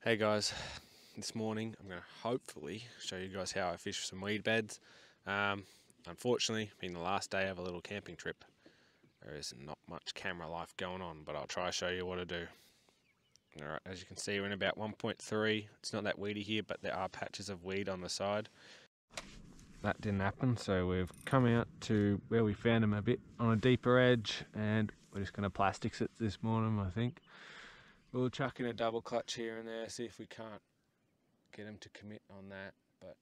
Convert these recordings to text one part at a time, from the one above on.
Hey guys, this morning I'm going to hopefully show you guys how I fish some weed beds. Unfortunately, being the last day of a little camping trip, there is not much camera life going on, but I'll try to show you what to do. Alright, as you can see we're in about 1.3. It's not that weedy here, but there are patches of weed on the side. That didn't happen, so we've come out to where we found them a bit on a deeper edge, and we're just going to plastics it this morning, I think. We'll chuck in a double clutch here and there, see if we can't get him to commit on that, but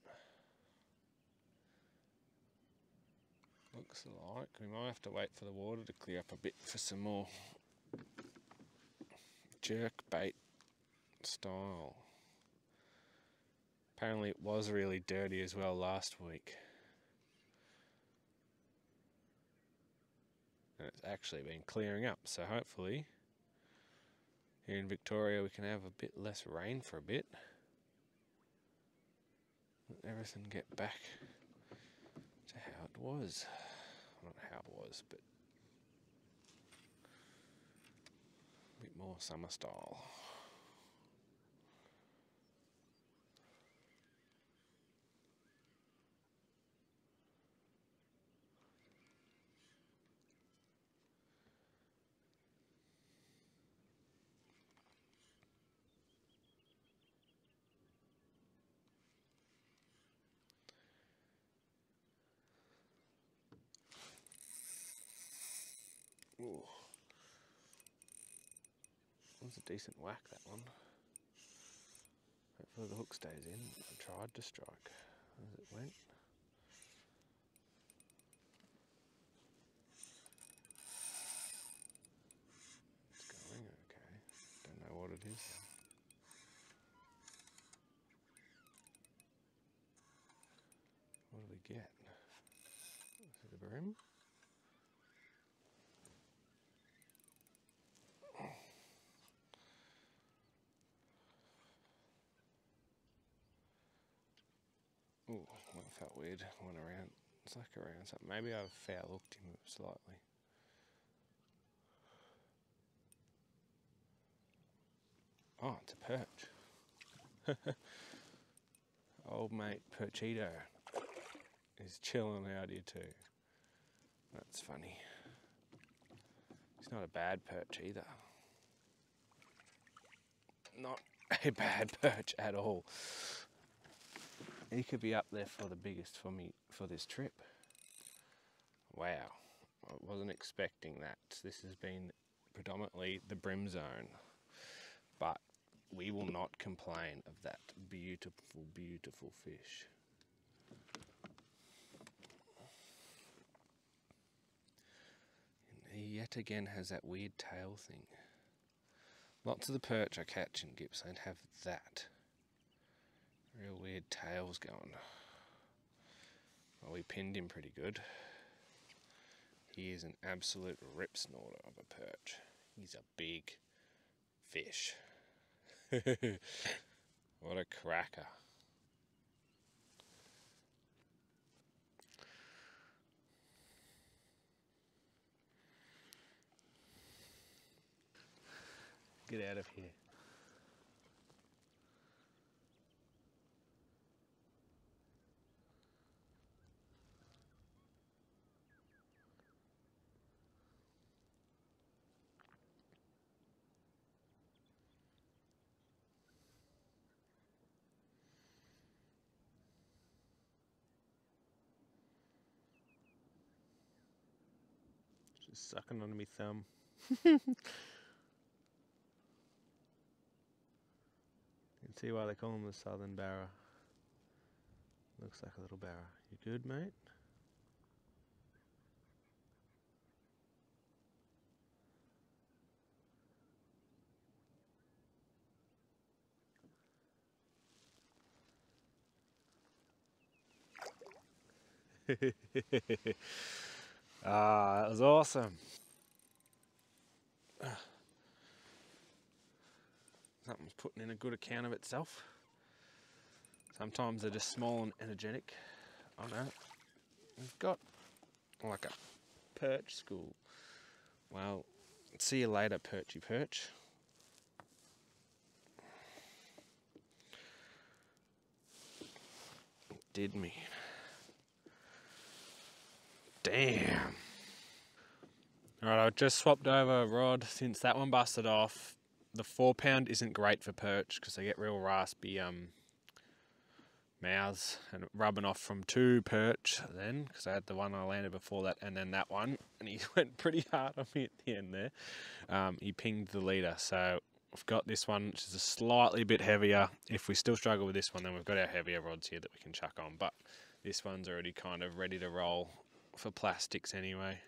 looks like we might have to wait for the water to clear up a bit for some more jerk bait style. Apparently it was really dirty as well last week, and it's actually been clearing up, so hopefully here in Victoria we can have a bit less rain for a bit. Let everything get back to how it was. Not how it was, but a bit more summer style. Ooh. That was a decent whack, that one. Hopefully the hook stays in. I tried to strike as it went. It's going okay. Don't know what it is. What do we get? Is it a bream? Ooh, that felt weird. Went around. It's like around something. Maybe I've foul hooked him slightly. Oh, it's a perch. Old mate Perchito is chilling out here too. That's funny. He's not a bad perch either. Not a bad perch at all. He could be up there for the biggest for me for this trip. Wow, I wasn't expecting that. This has been predominantly the brim zone, but we will not complain of that beautiful, beautiful fish. And he yet again has that weird tail thing. Lots of the perch I catch in Gippsland have that. Real weird tails going. Well, we pinned him pretty good. He is an absolute rip snorter of a perch. He's a big fish. What a cracker. Get out of here. Just sucking on my thumb. You can see why they call him the Southern Barra. Looks like a little barra. You good, mate? Ah, that was awesome. Something's putting in a good account of itself. Sometimes they're just small and energetic. Oh no, we've got like a perch school. Well, see you later, Perchy Perch. did mean. Damn. Alright, I just swapped over a rod since that one busted off. The 4-pound isn't great for perch because they get real raspy mouths and rubbing off from 2 perch then, because I had the one I landed before that and then that one, and he went pretty hard on me at the end there. He pinged the leader, so I've got this one which is a slightly bit heavier. If we still struggle with this one, then we've got our heavier rods here that we can chuck on, but this one's already kind of ready to roll for plastics anyway.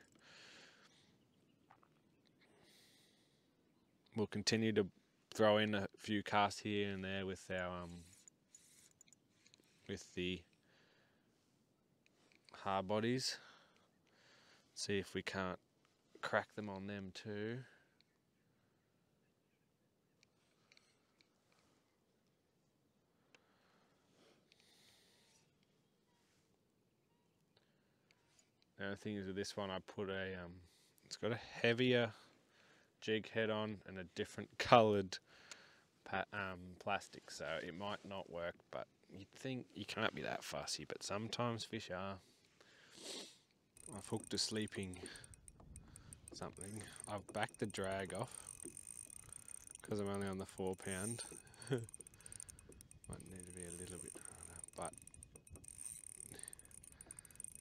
We'll continue to throw in a few casts here and there with our with the hard bodies. See if we can't crack them on them too. The other thing is with this one, I put a it's got a heavier jig head on and a different coloured plastic, so it might not work, but you'd think you can't be that fussy, but sometimes fish are. I've hooked a sleeping something. I've backed the drag off because I'm only on the 4-pound. Might need to be a little bit harder, but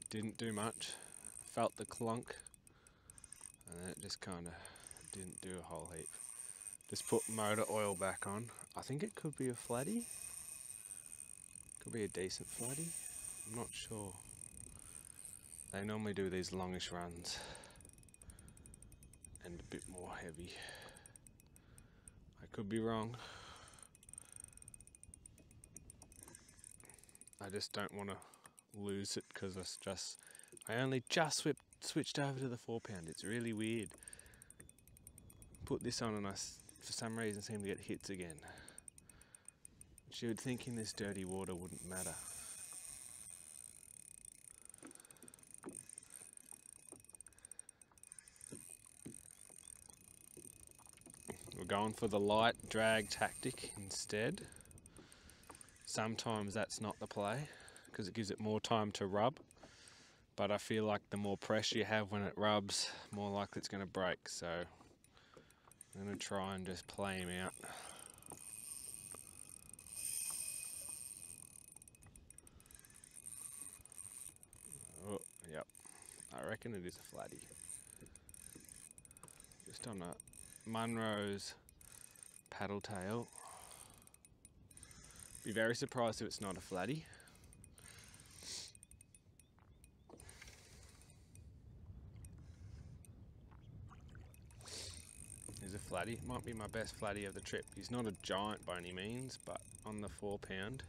didn't do much. Felt the clunk and then it just kind of didn't do a whole heap. Just put motor oil back on. I think it could be a flatty. Could be a decent flatty. I'm not sure. They normally do these longish runs and a bit more heavy. I could be wrong. I just don't want to lose it because I only just switched over to the 4-pound. It's really weird. Put this on and I, for some reason, seem to get hits again. You would think in this dirty water wouldn't matter. We're going for the light drag tactic instead. Sometimes that's not the play because it gives it more time to rub, but I feel like the more pressure you have when it rubs, more likely it's going to break, so I'm going to try and just play him out. Oh, yep. I reckon it is a flatty. Just on a Munro's paddle tail. Be very surprised if it's not a flatty. He's a flatty. Might be my best flatty of the trip. He's not a giant by any means, but on the 4-pound,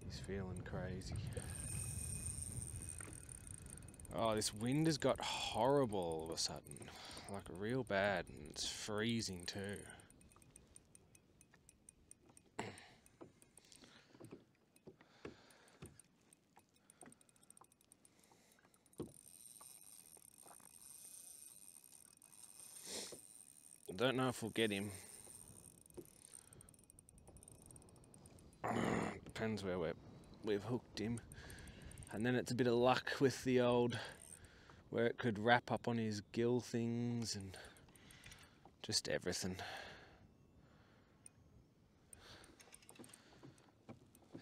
he's feeling crazy. Oh, this wind has got horrible all of a sudden. Like real bad, and it's freezing too. I don't know if we'll get him. Depends where we've hooked him. And then it's a bit of luck with the old, where it could wrap up on his gill things and just everything.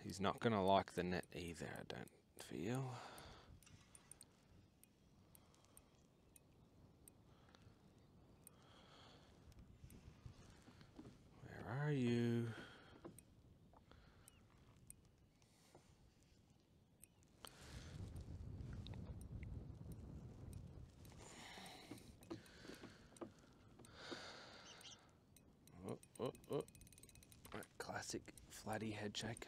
He's not gonna like the net either, I don't feel. Where are you? Oh. That classic flatty head shake.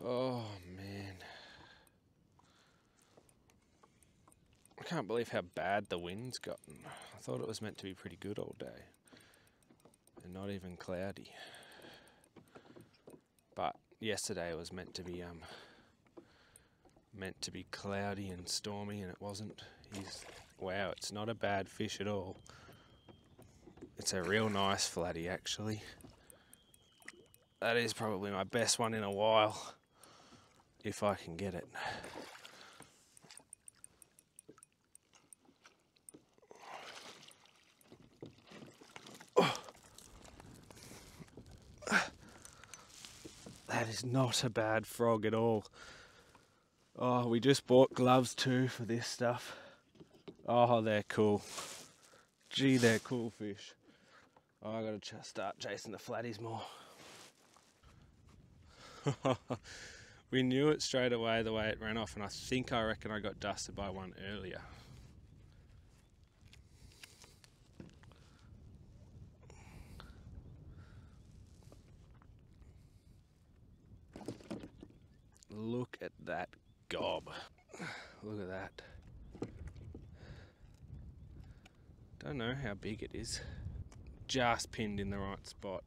Oh man. I can't believe how bad the wind's gotten. I thought it was meant to be pretty good all day. And not even cloudy. But yesterday it was meant to be meant to be cloudy and stormy, and it wasn't. Wow, it's not a bad fish at all. It's a real nice flatty, actually. That is probably my best one in a while, if I can get it. That is not a bad frog at all. Oh, we just bought gloves too for this stuff. Oh, they're cool. Gee, they're cool fish. Oh, I gotta start chasing the flatties more. We knew it straight away the way it ran off, and I reckon I got dusted by one earlier. Look at that gob. Look at that. Don't know how big it is. Just pinned in the right spot.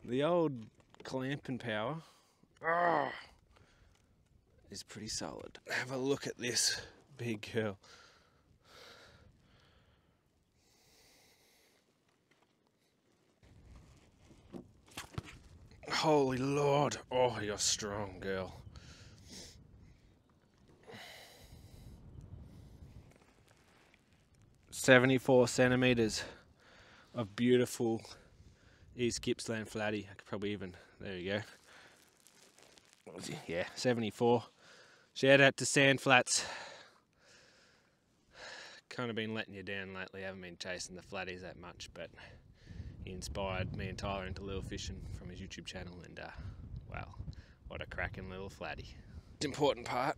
The old clamping power is pretty solid. Have a look at this big girl. Holy Lord. Oh, you're strong, girl. "74 centimetres of beautiful East Gippsland flatty." I could probably even, there you go. What was he? Yeah, 74. Shout out to Sand Flats. Kind of been letting you down lately. Haven't been chasing the flatties that much, but he inspired me and Tyler into lure fishing from his YouTube channel, and well, what a cracking little flatty. The important part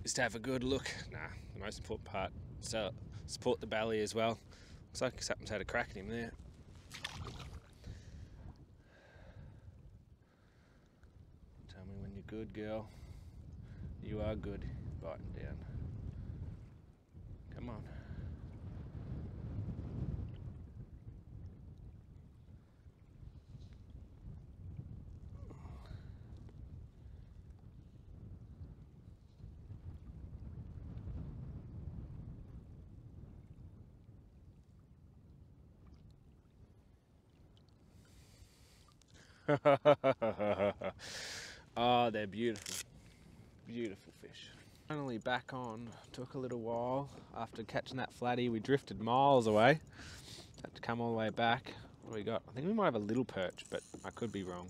is to have a good look. The most important part is to support the belly as well. Looks like something's had a crack at him there. Tell me when you're good, girl. You are good. Biting down. Come on. Oh, they're beautiful. Beautiful fish. Finally back on. Took a little while. After catching that flatty, we drifted miles away. Had to come all the way back. What do we got? I think we might have a little perch, but I could be wrong.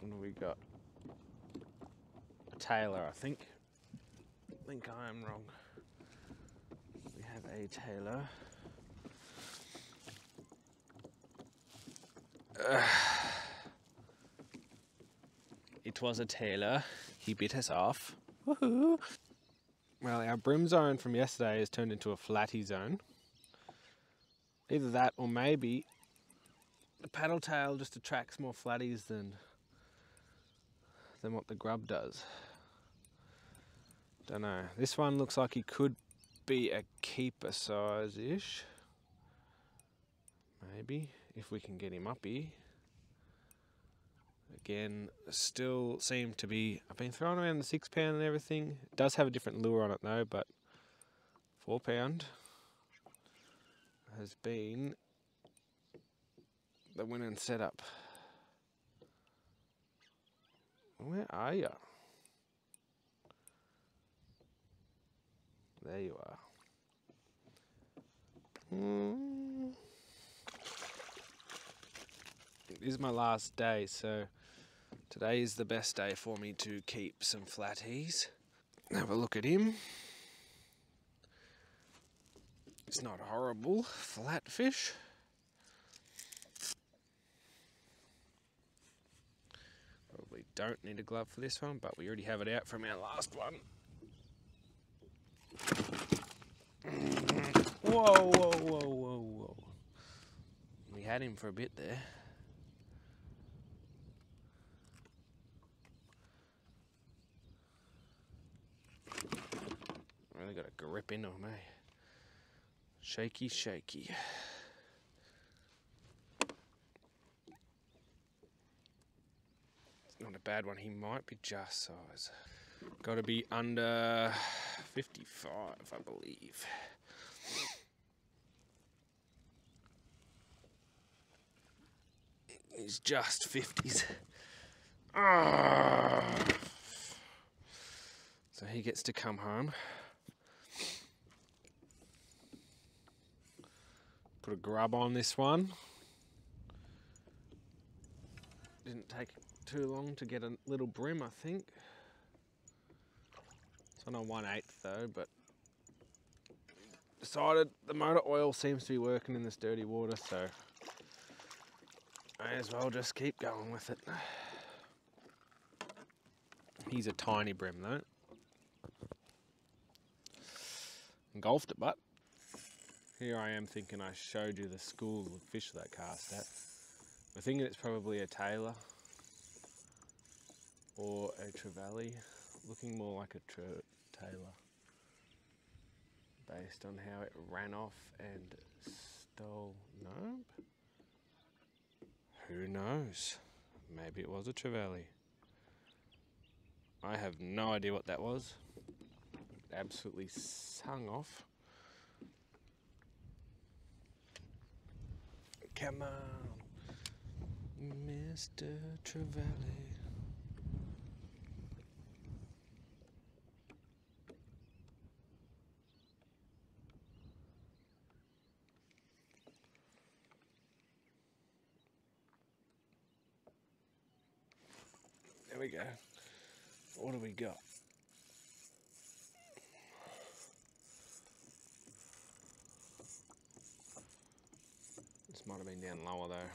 What do we got? A tailor, I think. I think I am wrong. We have a tailor. It was a tailor. He bit us off. Woohoo! Well, our brim zone from yesterday has turned into a flatty zone. Either that, or maybe the paddle tail just attracts more flatties than what the grub does. Don't know. This one looks like he could be a keeper size-ish. Maybe, if we can get him up here. Again, still seem to be, I've been throwing around the 6 pound and everything. It does have a different lure on it though, but 4 pound has been the winning setup. Where are you? There you are. It is my last day, so today is the best day for me to keep some flatties. Have a look at him. It's not a horrible flat fish. Probably don't need a glove for this one, but we already have it out from our last one. Whoa, whoa, whoa, whoa, whoa. We had him for a bit there. Really got to grip into him, eh? Shaky, shaky. It's not a bad one. He might be just size. Got to be under 55, I believe. He's just 50s. So he gets to come home. Put a grub on this one. Didn't take too long to get a little brim, I think. It's on a 1/8 though, but decided the motor oil seems to be working in this dirty water, so may as well just keep going with it. He's a tiny brim though. Engulfed it, but here I am thinking I showed you the school of fish that cast at. I'm thinking it's probably a tailor or a trevally, looking more like a tailor based on how it ran off and stole. No? Who knows? Maybe it was a trevally. I have no idea what that was. It absolutely sung off. Come on, Mr. Trevally. There we go. What do we got? This might have been down lower though.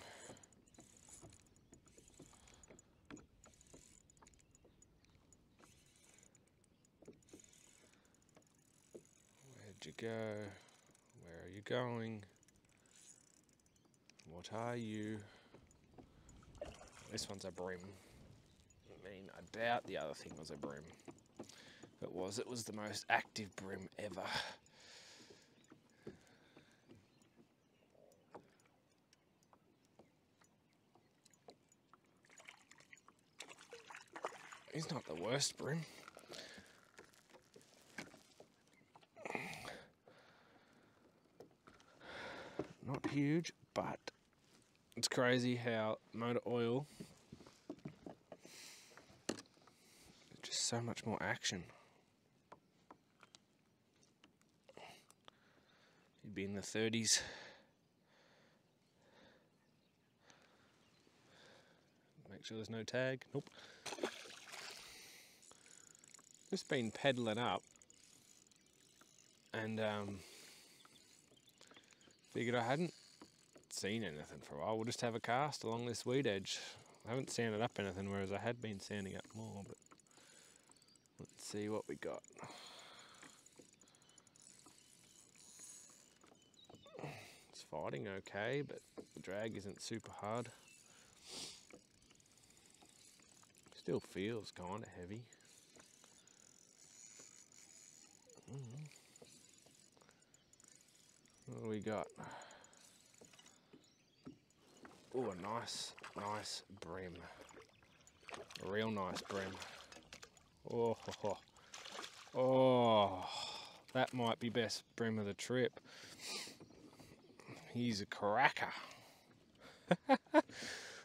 Where'd you go? Where are you going? What are you? This one's a brim. I mean, I doubt the other thing was a brim. If it was the most active brim ever. He's not the worst brim. Not huge, but it's crazy how motor oil is just so much more action. He'd be in the 30s. Make sure there's no tag. Nope. Just been pedaling up and figured I hadn't seen anything for a while. We'll just have a cast along this weed edge. I haven't sanded up anything, whereas I had been sanding up more, but let's see what we got. It's fighting okay, but the drag isn't super hard. Still feels kind of heavy. What do we got? Oh, a nice brim. A real nice brim. Oh, oh, that might be best brim of the trip. He's a cracker.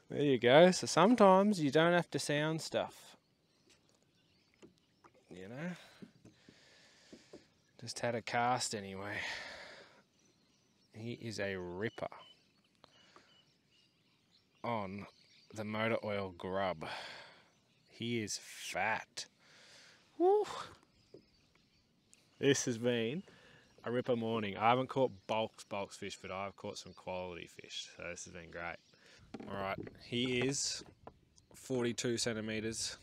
There you go. So sometimes you don't have to sound stuff. You know? Just had a cast anyway. He is a ripper on the motor oil grub. He is fat. Woo. This has been a ripper morning. I haven't caught bulk fish, but I've caught some quality fish. So this has been great. All right, he is 42 centimeters.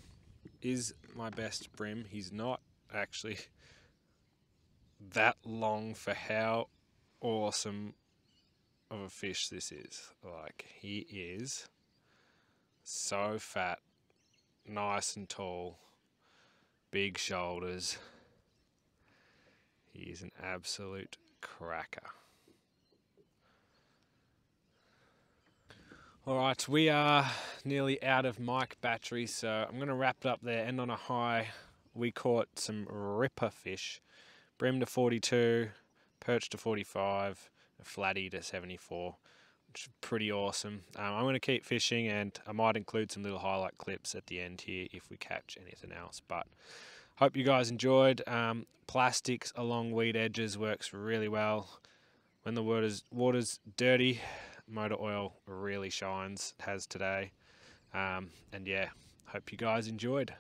Is my best brim. He's not actually that long for how awesome of a fish this is. Like, he is so fat, nice and tall, big shoulders. He is an absolute cracker. All right, we are nearly out of mic battery, so I'm going to wrap it up there, end on a high. We caught some ripper fish, brim to 42, perch to 45, a flatty to 74, which is pretty awesome. I'm going to keep fishing, and I might include some little highlight clips at the end here if we catch anything else. But hope you guys enjoyed. Plastics along weed edges works really well. When the water's dirty, motor oil really shines, it has today. And yeah, hope you guys enjoyed.